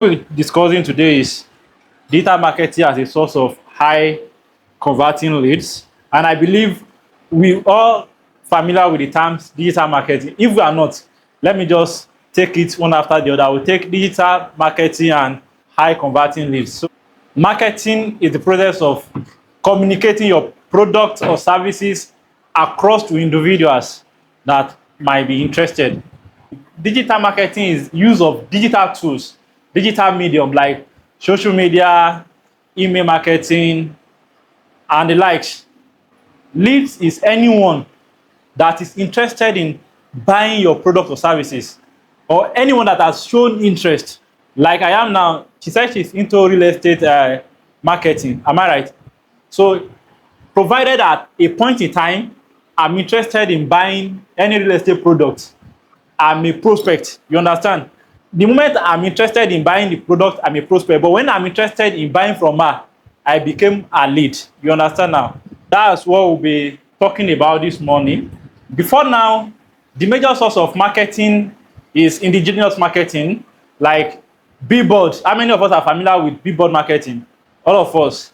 We're discussing today is data marketing as a source of high converting leads. And I believe we all familiar with the terms digital marketing. If we are not, let me just take it one after the other. We'll take digital marketing and high converting leads. So marketing is the process of communicating your product or services across to individuals that might be interested. Digital marketing is use of digital tools, digital medium like social media, email marketing, and the likes. Leads is anyone that is interested in buying your product or services, or anyone that has shown interest. Like I am now, she said she's into real estate marketing. Am I right? So, provided at a point in time, I'm interested in buying any real estate product, I'm a prospect. You understand? The moment I'm interested in buying the product, I'm a prospect. But when I'm interested in buying from her, I became a lead. You understand now? That's what we'll be talking about this morning. Before now, the major source of marketing is indigenous marketing, like billboards. How many of us are familiar with billboard marketing? All of us.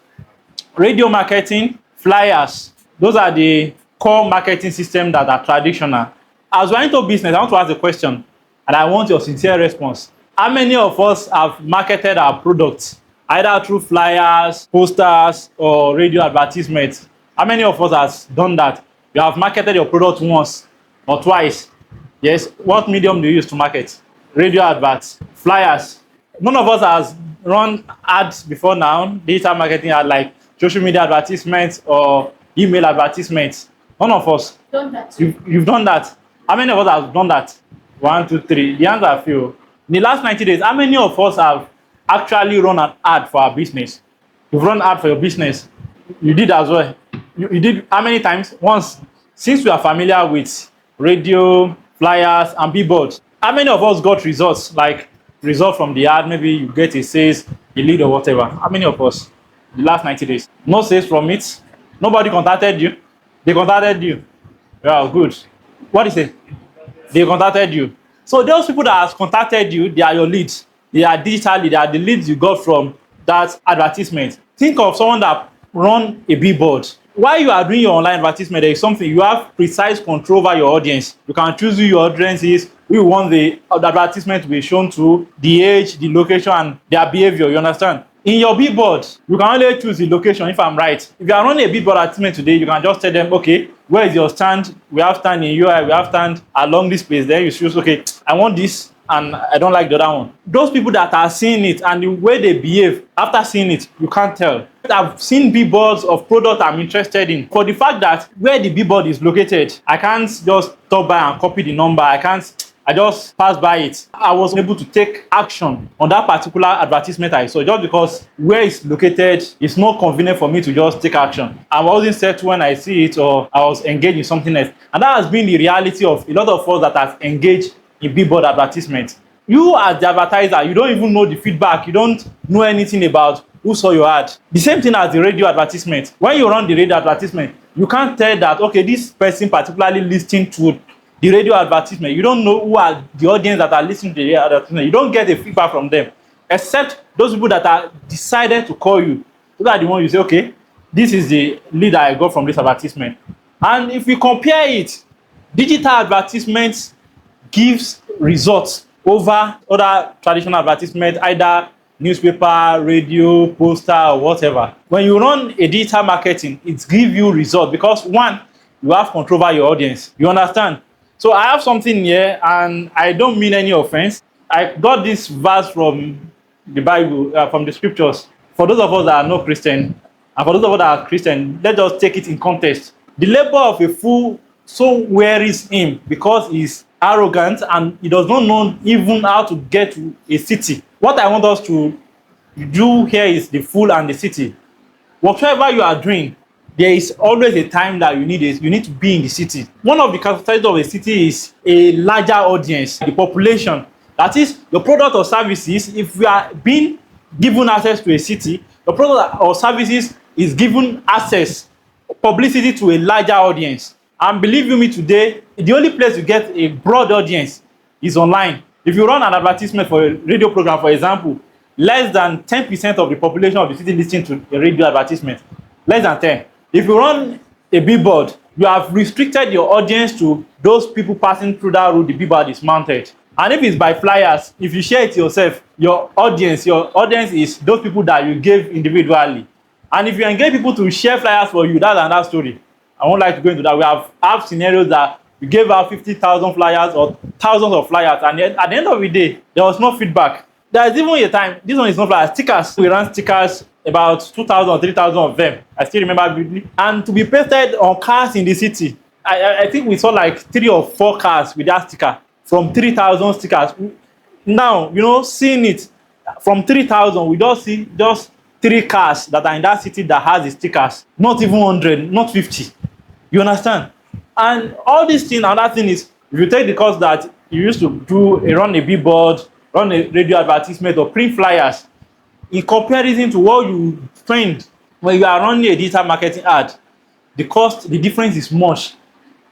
Radio marketing, flyers. Those are the core marketing systems that are traditional. As we're into business, I want to ask a question, and I want your sincere response. How many of us have marketed our products, either through flyers, posters, or radio advertisements? How many of us has done that? You have marketed your product once or twice. Yes. What medium do you use to market? Radio adverts, flyers. None of us has run ads before now, digital marketing ad like social media advertisements or email advertisements. None of us. Done that. You've done that. How many of us have done that? 1, 2, 3. The answer are few. In the last 90 days, how many of us have actually run an ad for our business? You've run ad for your business. You did as well. You did how many times? Once. Since we are familiar with radio, flyers, and billboards, how many of us got results? Like result from the ad, maybe you get a sales, a lead or whatever. How many of us? The last 90 days. No sales from it. Nobody contacted you. They contacted you. Yeah, good. What is it? They contacted you. So those people that has contacted you, they are your leads. They are digitally, they are the leads you got from that advertisement. Think of someone that run a billboard. While you are doing your online advertisement, there is something you have precise control over your audience. You can choose who your audience is, who you want the advertisement to be shown to, the age, the location, and their behavior. You understand? In your billboard, you can only choose the location if I'm right. If you are running a billboard advertisement today, you can just tell them, okay, where is your stand? We have stand in UI, we have stand along this place. Then you choose, okay, I want this and I don't like the other one. Those people that are seeing it and the way they behave after seeing it, you can't tell. I've seen billboards of product I'm interested in. For the fact that where the billboard is located, I can't just stop by and copy the number. I just passed by it. I was able to take action on that particular advertisement I saw just because where it's located, it's not convenient for me to just take action. I wasn't set when I see it or I was engaged in something else. And that has been the reality of a lot of us that have engaged in billboard advertisement. You as the advertiser, you don't even know the feedback. You don't know anything about who saw your ad. The same thing as the radio advertisement. When you run the radio advertisement, you can't tell that, okay, this person particularly listening to the radio advertisement. You don't know who are the audience that are listening to the radio advertisement. You don't get the feedback from them, except those people that are decided to call you. Those are the ones you say, okay, this is the lead I got from this advertisement. And if we compare it, digital advertisements gives results over other traditional advertisements, either newspaper, radio, poster, or whatever. When you run a digital marketing, it gives you results because one, you have control over your audience. You understand? So I have something here, and I don't mean any offense. I got this verse from the Bible, from the scriptures. For those of us that are not Christian, and for those of us that are Christian, let's just take it in context. The labor of a fool so wearies him because he's arrogant and he does not know even how to get to a city. What I want us to do here is the fool and the city. Whatever you are doing, there is always a time that you need to be in the city. One of the characteristics of a city is a larger audience, the population. That is, your product or services, if we are being given access to a city, your product or services is given access, publicity to a larger audience. And believe you me today, the only place you get a broad audience is online. If you run an advertisement for a radio program, for example, less than 10% of the population of the city listening to a radio advertisement. Less than 10. If you run a billboard, you have restricted your audience to those people passing through that road the billboard is mounted. And if it's by flyers, if you share it yourself, your audience is those people that you gave individually. And if you engage people to share flyers for you, that's another story. I won't like to go into that. We have scenarios that we gave out 50,000 flyers or thousands of flyers, and then at the end of the day, there was no feedback. There is even a time, this one is not flyers, stickers. We ran stickers, about 2,000 or 3,000 of them. I still remember vividly. And to be pasted on cars in the city, I think we saw like 3 or 4 cars with that sticker from 3,000 stickers. Now, seeing it from 3,000, we just see just 3 cars that are in that city that has the stickers. Not even 100, not 50. You understand? And all these things, another thing is, if you take the course that you used to run a billboard, run a radio advertisement, or print flyers, in comparison to what you spend when you are running a digital marketing ad, the difference is much.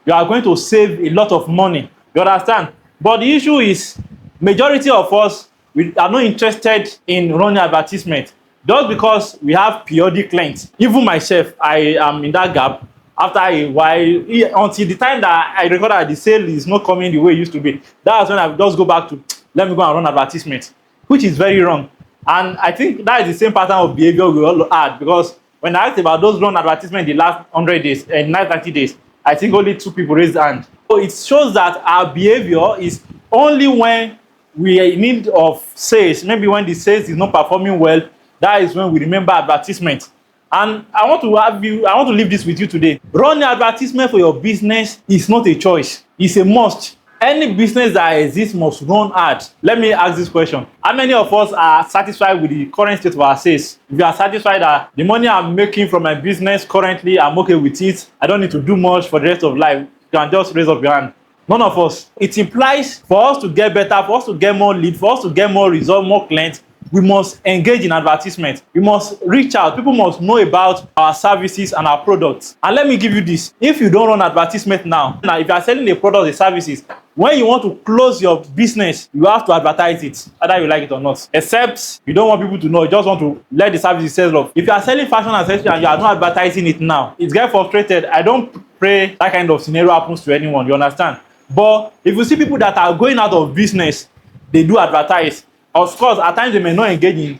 You are going to save a lot of money. You understand? But the issue is, majority of us, we are not interested in running advertisement just because we have periodic clients. Even myself, I am in that gap. After a while, until the time that I record that the sale is not coming the way it used to be, that's when I just go back to, let me go and run advertisement, which is very wrong. And I think that is the same pattern of behavior we all had, because when I asked about those run advertisement in the last 100 days and 90 days, I think only 2 people raised hand. So it shows that our behavior is only when we are in need of sales, maybe when the sales is not performing well, that is when we remember advertisement. And I want to leave this with you today. Running advertisement for your business is not a choice. It's a must. Any business that exists must run ads. Let me ask this question. How many of us are satisfied with the current state of our sales? If you are satisfied that the money I'm making from my business currently, I'm okay with it, I don't need to do much for the rest of life, you can just raise up your hand. None of us. It implies for us to get better, for us to get more leads, for us to get more results, more clients, we must engage in advertisement. We must reach out. People must know about our services and our products. And let me give you this. If you don't run advertisement now, if you are selling a product or services, when you want to close your business, you have to advertise it, whether you like it or not. Except you don't want people to know, you just want to let the services sell off. If you are selling fashion accessories and you are not advertising it now, it gets frustrated. I don't pray that kind of scenario happens to anyone, you understand? But if you see people that are going out of business, they do advertise. Of course, at times they may not engage in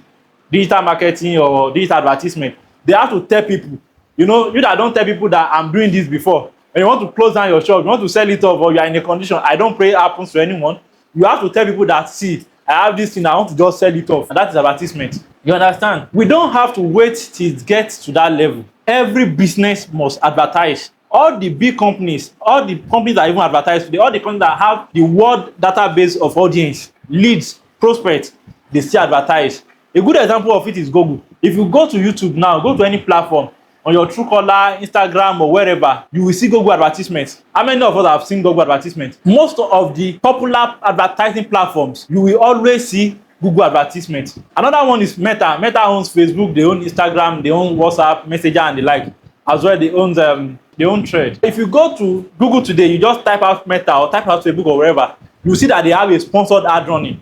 digital marketing or digital advertisement. They have to tell people. You that don't tell people that I'm doing this before. When you want to close down your shop, you want to sell it off, or you are in a condition, I don't pray it happens to anyone. You have to tell people that, see, I have this thing, I want to just sell it off. And that is advertisement. You understand? We don't have to wait till it gets to that level. Every business must advertise. All the big companies, all the companies that even advertise today, all the companies that have the world database of audience, leads, prospects, they still advertise. A good example of it is Google. If you go to YouTube now, go to any platform, on your Truecaller, Instagram, or wherever, you will see Google advertisements. How many of us have seen Google advertisements? Most of the popular advertising platforms, you will always see Google advertisements. Another one is Meta. Meta owns Facebook, they own Instagram, they own WhatsApp, Messenger, and the like. As well, they own Thread. If you go to Google today, you just type out Meta or type out Facebook or wherever, you see that they have a sponsored ad running.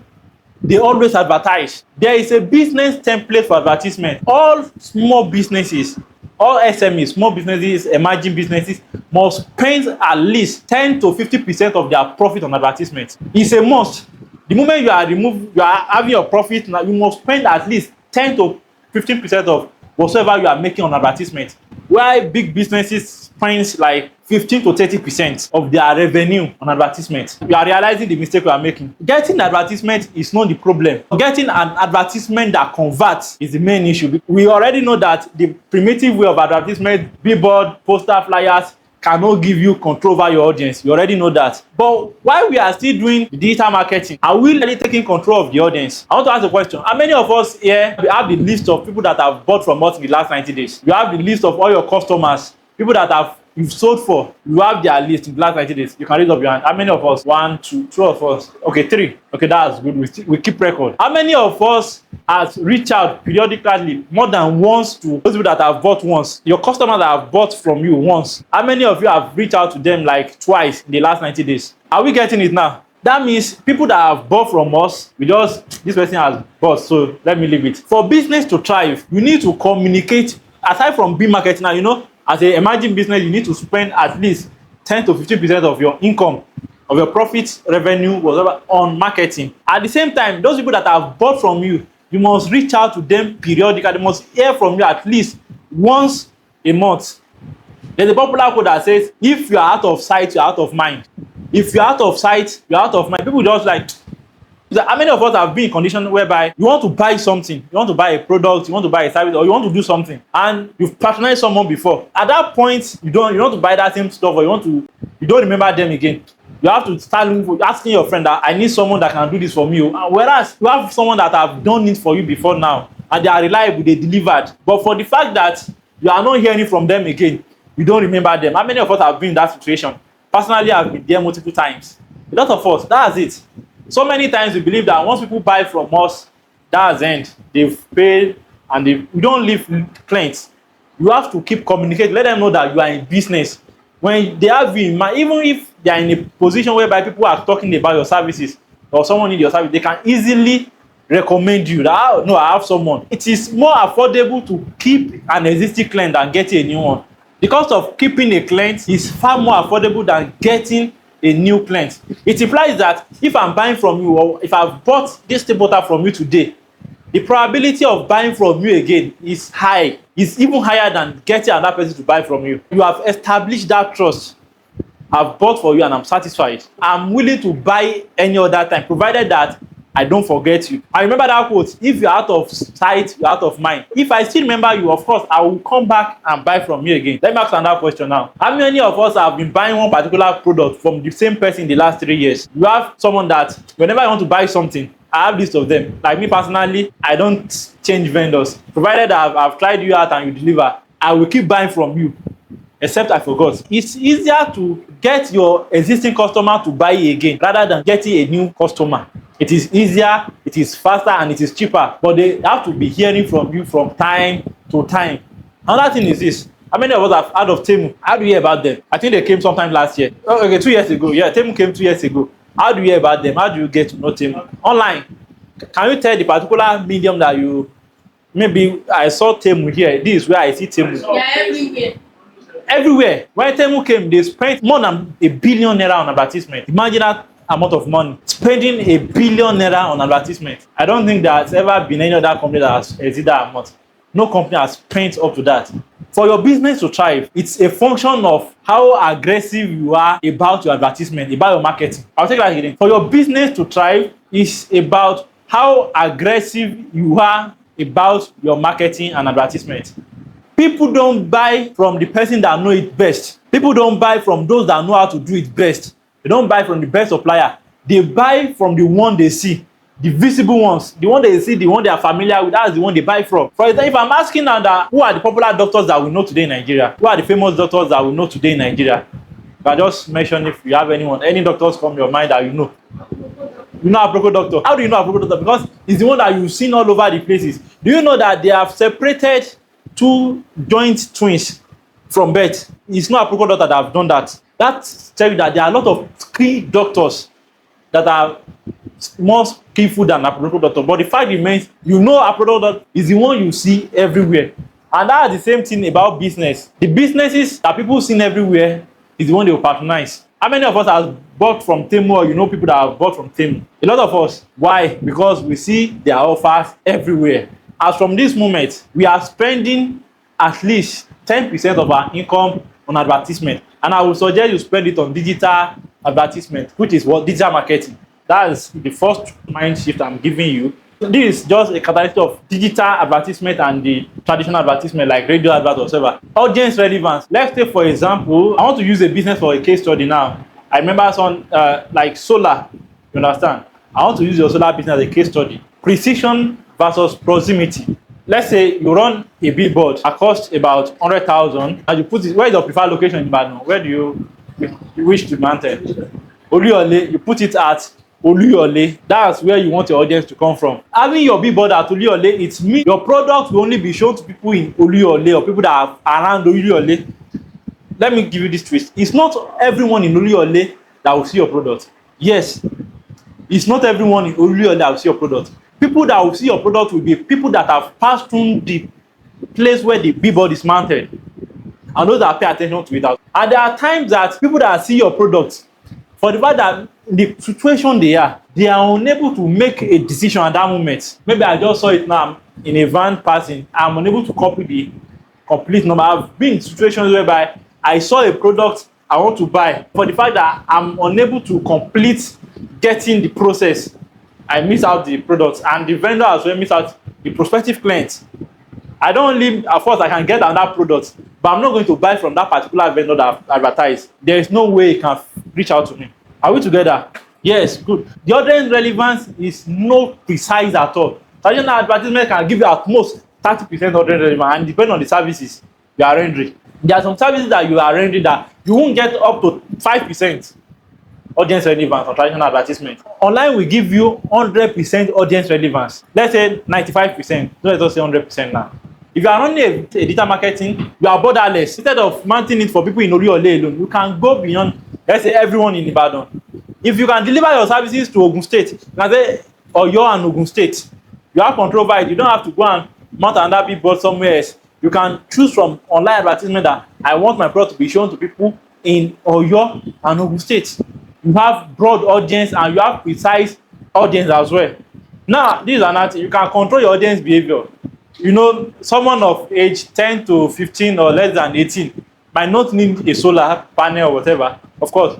They always advertise. There is a business template for advertisement. All small businesses, all SMEs, small businesses, emerging businesses, must spend at least 10 to 50% of their profit on advertisement. It's a must. The moment you are having your profit, now you must spend at least 10 to 15% of whatsoever you are making on advertisement. Why big businesses spend like 15 to 30% of their revenue on advertisement. You are realizing the mistake you are making. Getting advertisement is not the problem. Getting an advertisement that converts is the main issue. We already know that the primitive way of advertisement, billboard, poster, flyers, cannot give you control over your audience. You already know that. But while we are still doing digital marketing, are we really taking control of the audience? I want to ask a question. How many of us here have the list of people that have bought from us in the last 90 days? You have the list of all your customers, people that you've sold for. You have their list in the last 90 days. You can raise up your hand. How many of us? 1, 2, 2 of us. Okay, 3. Okay, that's good. We keep record. How many of us has reached out periodically more than once to those people that have bought once? Your customers that have bought from you once. How many of you have reached out to them like twice in the last 90 days? Are we getting it now? That means people that have bought from us, this person has bought, so let me leave it. For business to thrive, you need to communicate. Aside from being marketing, as a emerging business, you need to spend at least 10 to 15% of your income, of your profit, revenue, whatever, on marketing. At the same time, those people that have bought from you, you must reach out to them periodically. They must hear from you at least once a month. There's a popular quote that says, if you are out of sight, you're out of mind. If you're out of sight, you're out of mind. People just like, how many of us have been in condition whereby you want to buy something, you want to buy a product, you want to buy a service, or you want to do something, and you've patronized someone before. At that point, you want to buy that same stuff, or you don't remember them again. You have to start asking your friend that I need someone that can do this for me. Whereas you have someone that have done it for you before now, and they are reliable, they delivered. But for the fact that you are not hearing from them again, you don't remember them. How many of us have been in that situation? Personally, I've been there multiple times. A lot of us, that's it. So many times we believe that once people buy from us, that's the end. They've paid and we don't leave clients. You have to keep communicating. Let them know that you are in business. When they have you in mind, even if they are in a position whereby people are talking about your services or someone needs your service, they can easily recommend you that, no, I have someone. It is more affordable to keep an existing client than getting a new one. The cost of keeping a client is far more affordable than getting a new client. It implies that if I'm buying from you, or if I've bought this table water from you today, the probability of buying from you again is high. It's even higher than getting another person to buy from you. You have established that trust. I've bought for you and I'm satisfied. I'm willing to buy any other time, provided that I don't forget you. I remember that quote, if you're out of sight, you're out of mind. If I still remember you, of course, I will come back and buy from you again. Let me ask another question now. How many of us have been buying one particular product from the same person in the last 3 years? You have someone that whenever I want to buy something, I have a list of them. Like me personally, I don't change vendors. Provided I've tried you out and you deliver, I will keep buying from you. Except I forgot. It's easier to get your existing customer to buy again rather than getting a new customer. It is easier, it is faster, and it is cheaper. But they have to be hearing from you from time to time. Another thing is this. How many of us have heard of Temu? How do you hear about them? I think they came sometime last year. Oh, okay, 2 years ago. Yeah, Temu came 2 years ago. How do you hear about them? How do you get to know Temu? Online. Can you tell the particular medium that you... Maybe I saw Temu here. This is where I see Temu. Yeah, everywhere. Everywhere. When Temu came, they spent more than ₦1 billion on advertisement. Imagine that amount of money. Spending ₦1 billion on advertisement. I don't think there's ever been any other company that has exceeded that amount. No company has spent up to that. For your business to thrive, it's a function of how aggressive you are about your advertisement, about your marketing. I'll take that again. For your business to thrive, it's about how aggressive you are about your marketing and advertisement. People don't buy from the person that know it best. People don't buy from those that know how to do it best. They don't buy from the best supplier. They buy from the one they see, the visible ones, the one they see, the one they are familiar with. That's the one they buy from. For example, if I'm asking now that who are the popular doctors that we know today in Nigeria, who are the famous doctors that we know today in Nigeria, you can just mention if you have anyone, any doctors come to your mind that you know. You know Aproko doctor. How do you know Aproko doctor? Because it's the one that you've seen all over the places. Do you know that they have separated 2 joint twins from birth? It's not Aproko doctor that have done that. That tells you that there are a lot of skilled doctors that are more skillful than Aproko doctor. But the fact remains, you know Aproko doctor is the one you see everywhere. And that's the same thing about business. The businesses that people see everywhere is the one they will patronize. How many of us have bought from Temu, or you know people that have bought from Temu? A lot of us. Why? Because we see their offers everywhere. As from this moment, we are spending at least 10% of our income on advertisement. And I would suggest you spend it on digital advertisement, which is what? Digital marketing. That's the first mind shift I'm giving you. This is just a catalyst of digital advertisement and the traditional advertisement like radio advert or whatever. Audience relevance. Let's take for example, I want to use a business for a case study now. I remember some like solar, you understand? I want to use your solar business as a case study. Precision versus proximity. Let's say you run a billboard that costs about 100,000 and you put it, where is your preferred location in Ibadan? Where do you wish to maintain? Oluyole, you put it at Oluyole. That's where you want your audience to come from. Having your billboard at Oluyole, it means your product will only be shown to people in Oluyole or people that are around Oluyole. Let me give you this twist. It's not everyone in Oluyole that will see your product. Yes, It's not everyone in Oluyole that will see your product. People that will see your product will be people that have passed through the place where the billboard is mounted, and those that pay attention to it. And there are times that people that see your product, for the fact that the situation they are unable to make a decision at that moment. Maybe I just saw it now in a van passing, I'm unable to copy the complete number. I've been in situations whereby I saw a product I want to buy, for the fact that I'm unable to complete getting the process, I miss out the product, and the vendor as well miss out the prospective client. I don't only, of course, I can get another product, but I'm not going to buy from that particular vendor that I've advertised. There is no way he can reach out to me. Are we together? Yes, good. The audience relevance is not precise at all. Traditional advertisement can give you at most 30% audience relevance, and depending on the services you are rendering. There are some services that you are rendering that you won't get up to 5% audience relevance on traditional advertisement. Online will give you 100% audience relevance. Let's say 95%. Let's just say 100% now. If you are running a digital marketing, you are borderless. Instead of mounting it for people in Oluyole alone, you can go beyond, let's say, everyone in Ibadan. If you can deliver your services to Ogun State, you can say Oyo and Ogun State, you have control over it. You don't have to go and mount another billboard somewhere else. You can choose from online advertisement that I want my product to be shown to people in Oyo and Ogun State. You have broad audience and you have precise audience as well. Now, this is another thing. You can control your audience behavior. You know, someone of age 10 to 15 or less than 18 might not need a solar panel or whatever. Of course,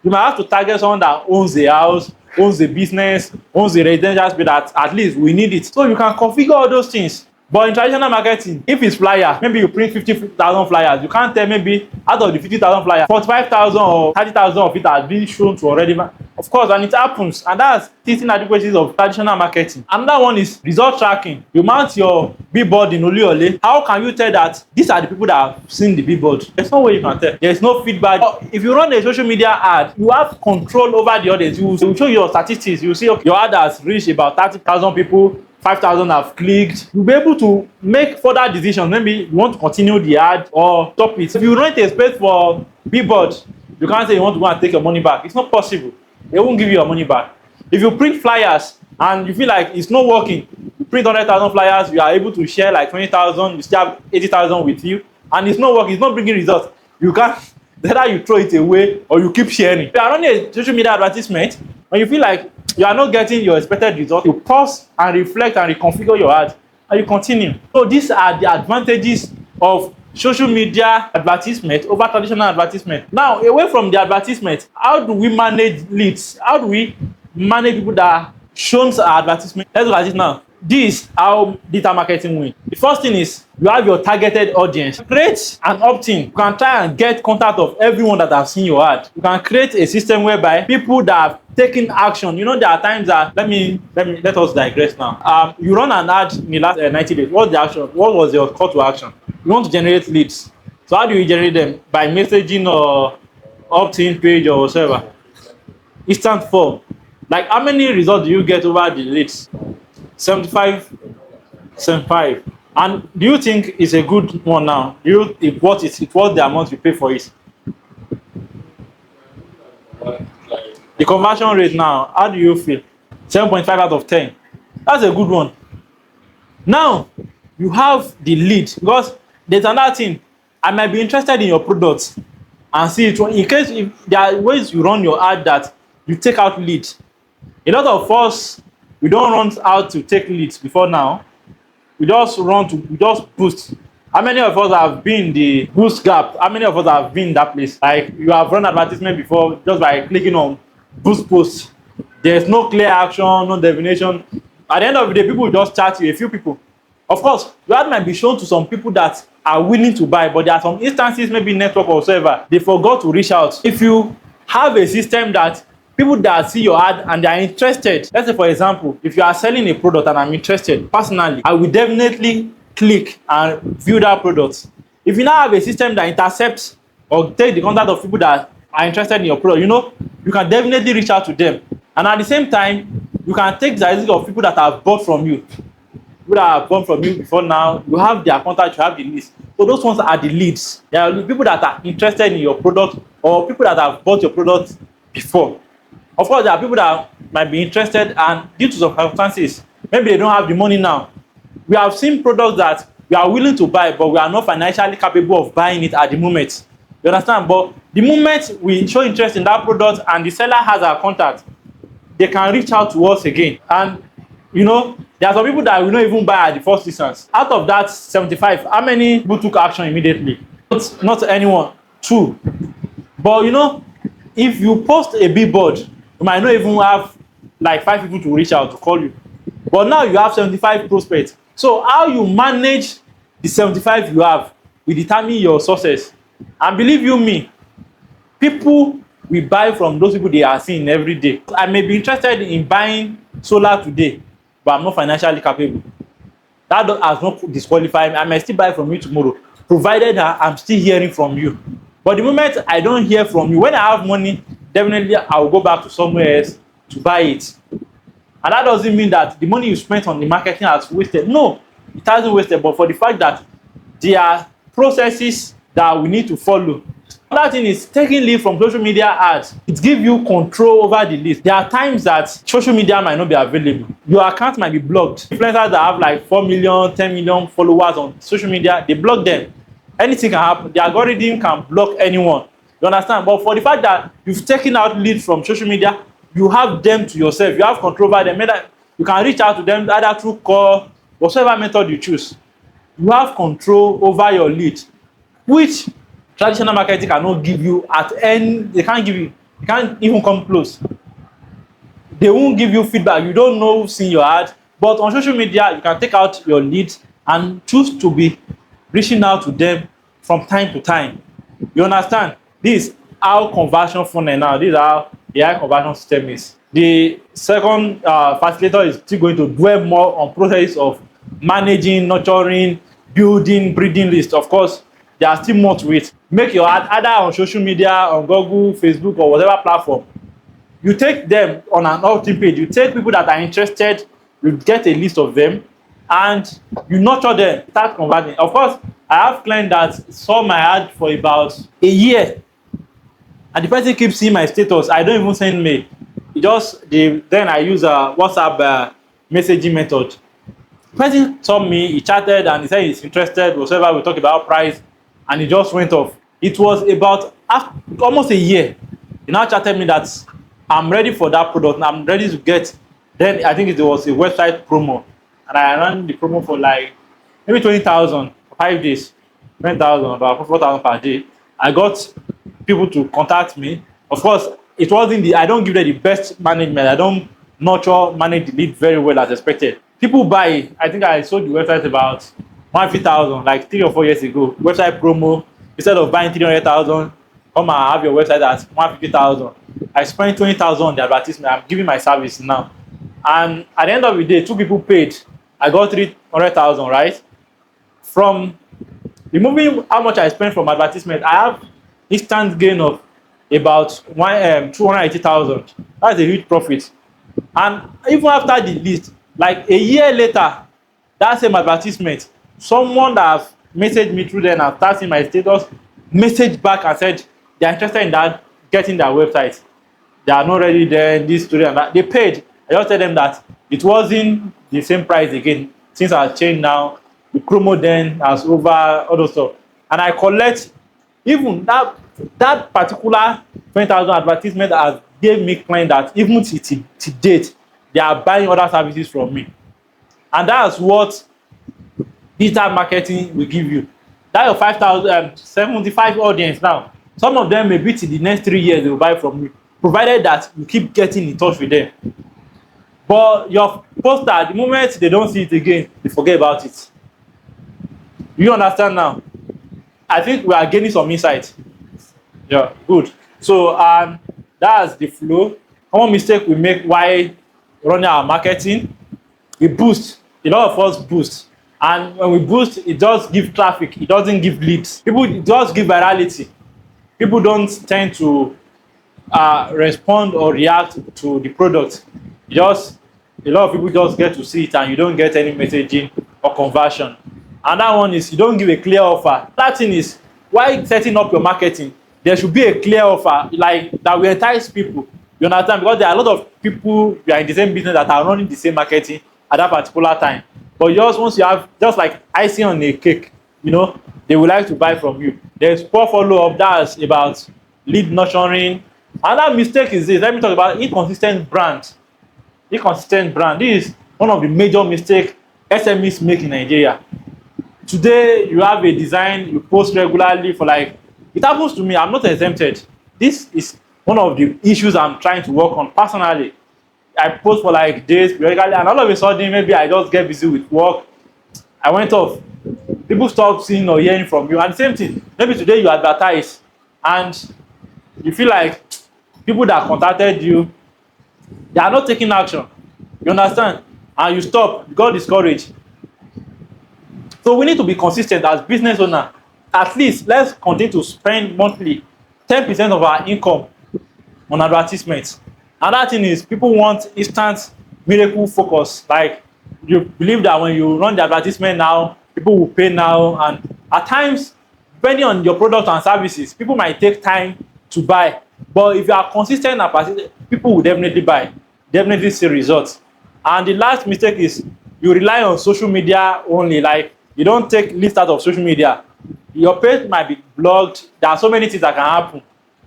you might have to target someone that owns a house, owns a business, owns a residential space, that at least we need it. So you can configure all those things. But in traditional marketing, if it's flyer, maybe you print 50,000 flyers, you can't tell maybe out of the 50,000 flyers, 45,000 or 30,000 of it has been shown to already. Of course, and it happens, and that's teaching inadequacies of traditional marketing. Another one is result tracking. You mount your billboard in Oluyole. How can you tell that these are the people that have seen the billboard? There's no way you can tell. There's no feedback. If you run a social media ad, you have control over the audience. You will show your statistics. You see, okay, your ad has reached about 30,000 people. 5,000 have clicked. You'll be able to make further decisions. Maybe you want to continue the ad or stop it. If you rent a space for billboard, you can't say you want to go and take your money back. It's not possible. They won't give you your money back. If you print flyers and you feel like it's not working, you print 100,000 flyers, you are able to share like 20,000, you still have 80,000 with you, and it's not working, it's not bringing results. You can't, either you throw it away or you keep sharing. If you are running a social media advertisement and you feel like you are not getting your expected result, you pause and reflect and reconfigure your ad and you continue. So these are the advantages of social media advertisement over traditional advertisement. Now, away from the advertisement, how do we manage leads? How do we manage people that are shown our advertisement? Let's look at it now. This is how digital marketing wins. The first thing is you have your targeted audience. Create an opt-in. You can try and get contact of everyone that has seen your ad. You can create a system whereby people that have taken action. You know, there are times that let us digress now. You run an ad in the last 90 days. What's the action? What was your call to action? You want to generate leads. So how do you generate them? By messaging or opt-in page or whatever. Instant form. Like, how many results do you get over the leads? 75. And do you think it's a good one now? It's worth the amount you pay for it? The conversion rate now, how do you feel? 7.5 out of 10. That's a good one. Now, you have the lead, because there's another thing. I might be interested in your product and see it. In case if there are ways you run your ad that you take out leads. A lot of us, we don't run out to take leads before now. We just boost. How many of us have been in the boost gap? How many of us have been in that place? Like, you have run advertisement before just by clicking on boost post. There's no clear action, no definition. At the end of the day, people will just chat you, a few people. Of course, your ad might be shown to some people that are willing to buy, but there are some instances, maybe network or whatever, they forgot to reach out. If you have a system that people that see your ad and they are interested, let's say for example, if you are selling a product and I'm interested, personally, I will definitely click and view that product. If you now have a system that intercepts or take the contact of people that are interested in your product, you know, you can definitely reach out to them. And at the same time, you can take the statistics of people that have bought from you. People that have bought from you before now, you have their contact, you have the list. So those ones are the leads. They are the people that are interested in your product or people that have bought your product before. Of course, there are people that might be interested, and due to some circumstances, maybe they don't have the money now. We have seen products that we are willing to buy, but we are not financially capable of buying it at the moment. You understand? But the moment we show interest in that product and the seller has our contact, they can reach out to us again. And you know, there are some people that will not even buy at the first instance. Out of that 75, how many people took action immediately? Not anyone. 2. But you know, if you post a billboard, you might not even have like 5 people to reach out to call you. But now you have 75 prospects. So how you manage the 75 you have will determine your success. And believe you me, people will buy from those people they are seeing every day. I may be interested in buying solar today, but I'm not financially capable. That has not disqualified me. I may still buy from you tomorrow, provided that I'm still hearing from you. But the moment I don't hear from you, when I have money, definitely I will go back to somewhere else to buy it. And that doesn't mean that the money you spent on the marketing has wasted. No, it hasn't wasted, but for the fact that there are processes that we need to follow. Another thing is taking lead from social media ads. It gives you control over the list. There are times that social media might not be available. Your account might be blocked. Influencers that have like 4 million, 10 million followers on social media, they block them. Anything can happen. The algorithm can block anyone. You understand? But for the fact that you've taken out leads from social media, you have them to yourself. You have control over them. You can reach out to them either through call, whatever method you choose. You have control over your lead, which traditional marketing cannot give you at any. They can't give you. They can't even come close. They won't give you feedback. You don't know who's seen your ad. But on social media, you can take out your leads and choose to be reaching out to them from time to time. You understand? This is how conversion funnel now. This is how the high conversion system is. The second facilitator is still going to dwell more on process of managing, nurturing, building, breeding list. Of course, there are still more to it. Make your ad either on social media, on Google, Facebook, or whatever platform. You take them on an opt-in page. You take people that are interested. You get a list of them, and you nurture them. Start converting. Of course, I have clients that saw my ad for about a year, and the person keeps seeing my status. I don't even send mail. Then I use a WhatsApp messaging method. The person saw me, he chatted, and he said he's interested, whatever. We talk about price, and he just went off. It was about almost a year. He now chatted me that I'm ready for that product. I'm ready to get. Then I think it was a website promo, and I ran the promo for like maybe 20,000 for 5 days, 20,000, about 4,000 per day. I got people to contact me. Of course, it wasn't I don't give them the best management. I don't manage the lead very well as expected. People buy. I think I sold the website about 150,000 like 3 or 4 years ago. Website promo. Instead of buying 300,000, come and have your website at 150,000. I spent 20,000 on the advertisement. I'm giving my service now. And at the end of the day, 2 people paid. I got 300,000, right? From removing how much I spent from advertisement, I have instant gain of about 280,000. That's a huge profit. And even after the list, like a year later, that same advertisement, someone that have messaged me through there and started seeing my status, messaged back and said they're interested in that, getting their website. They are not ready there, this, to and that. They paid. I just tell them that it wasn't the same price again. Since I changed now, the promo then has over all those stuff. And I collect even that particular 20,000 advertisement has gave me client that even to date, they are buying other services from me. And that's what digital marketing will give you. That your 5,075 audience now. Some of them maybe till the next 3 years they will buy from you, provided that you keep getting in touch with them. But your poster, the moment they don't see it again, they forget about it. You understand now? I think we are gaining some insight. Yeah, good. So that's the flow. Common mistake we make while running our marketing, we boost. A lot of us boost. And when we boost, it does give traffic. It doesn't give leads. It does give virality. People don't tend to respond or react to the product. A lot of people just get to see it and you don't get any messaging or conversion. And that one is you don't give a clear offer. That thing is, while setting up your marketing, there should be a clear offer like that will entice people. You understand? Because there are a lot of people who are in the same business that are running the same marketing at that particular time. But just once you have just like icing on a cake, you know, they would like to buy from you. There's poor follow-up, that's about lead nurturing. Another mistake is this. Let me talk about inconsistent brand. Inconsistent brand. This is one of the major mistakes SMEs make in Nigeria. Today, you have a design, you post regularly for like, it happens to me, I'm not exempted. This is one of the issues I'm trying to work on personally. I post for like days regularly, and all of a sudden, maybe I just get busy with work. I went off. People stop seeing or hearing from you. And the same thing, maybe today you advertise and you feel like people that contacted you, they are not taking action. You understand? And you stop, you got discouraged. So we need to be consistent as business owner. At least let's continue to spend monthly 10% of our income on advertisements. Another thing is people want instant miracle focus. Like you believe that when you run the advertisement now, people will pay now. And at times, depending on your product and services, people might take time to buy. But if you are consistent and persistent, people will definitely buy, definitely see results. And the last mistake is you rely on social media only. Like you don't take leads out of social media. Your page might be blocked. There are so many things that can happen.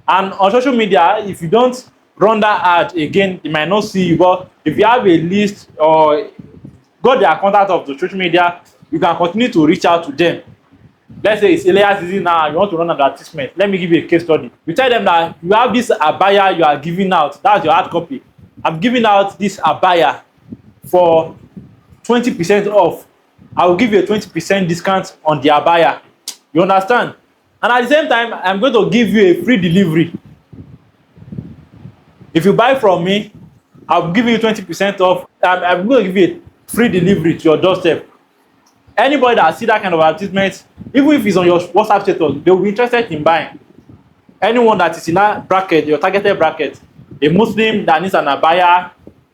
And on social media, if you don't run that ad again, they might not see you. But if you have a list or got their contact of the social media, you can continue to reach out to them. Let's say it's Elias season now, you want to run an advertisement. Let me give you a case study. You tell them that you have this abaya you are giving out. That's your hard copy. I'm giving out this abaya for 20% off. I will give you a 20% discount on the abaya. You understand? And at the same time, I'm going to give you a free delivery. If you buy from me, I'll give you 20% off. I'm going to give you a free delivery to your doorstep. Anybody that see that kind of advertisement, even if it's on your WhatsApp status, they will be interested in buying. Anyone that is in that bracket, your targeted bracket, a Muslim that needs an abaya,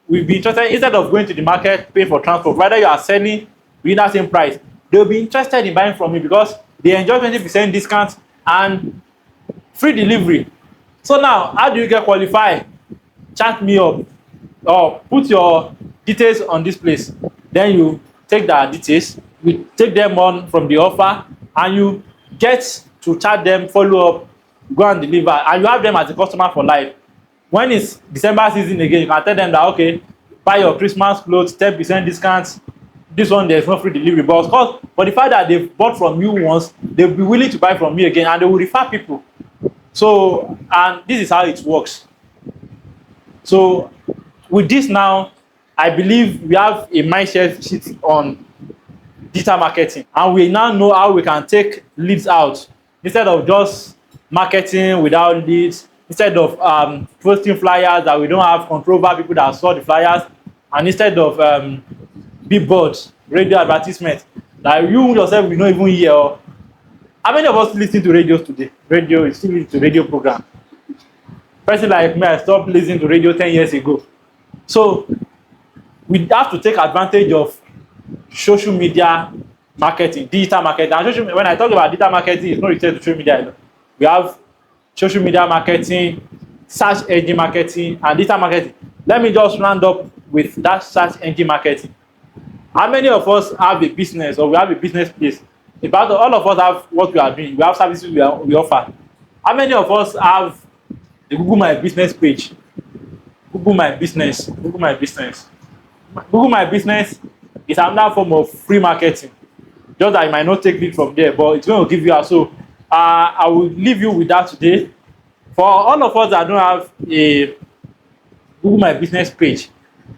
will be interested, instead of going to the market, pay for transport, rather you are selling within that same price, they'll be interested in buying from you because they enjoy 20% discount and free delivery. So now, how do you get qualified? Chat me up or put your details on this place. Then you take the details, you take them on from the offer, and you get to chat them, follow up, go and deliver, and you have them as a customer for life. When it's December season again, you can tell them that, okay, buy your Christmas clothes, 10% discount. This one, there's no free delivery. But of course, for the fact that they've bought from you once, they'll be willing to buy from me again, and they will refer people. So, and this is how it works. So, with this now, I believe we have a mindset shift on digital marketing, and we now know how we can take leads out instead of just marketing without leads, instead of posting flyers that we don't have control over people that saw the flyers, and instead of billboards, radio advertisement that you yourself will not even hear. How many of us listen to radios today? Radio is still to radio program. Person like me, I stopped listening to radio 10 years ago. So we have to take advantage of social media marketing, digital marketing. And when I talk about digital marketing, it's not related to social media alone. We have social media marketing, search engine marketing, and digital marketing. Let me just round up with that search engine marketing. How many of us have a business or we have a business place? About all of us have what we are doing. We have services we offer. How many of us have the Google My Business page? Google My Business. Google My Business. Google My Business is another form of free marketing. Just that you might not take it from there, but it's going to give you a so. I will leave you with that today. For all of us that don't have a Google My Business page,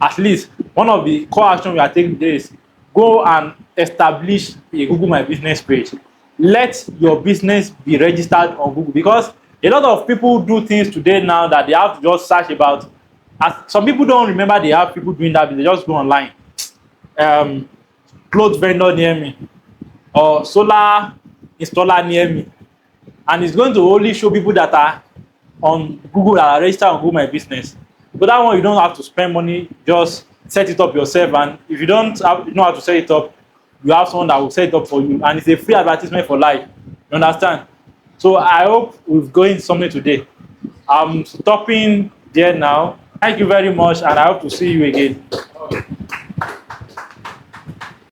at least one of the core actions we are taking today is go and establish a Google My Business page. Let your business be registered on Google, because a lot of people do things today now that they have to just search about. As some people don't remember they have people doing that, but they just go online. Clothes vendor near me or solar installer near me, and it's going to only show people that are on Google, that are registered on Google My Business. But that one, you don't have to spend money, just set it up yourself. And if you don't know how to set it up, you have someone that will set it up for you. And it's a free advertisement for life. You understand? So I hope we've gained something today. I'm stopping there now. Thank you very much, and I hope to see you again.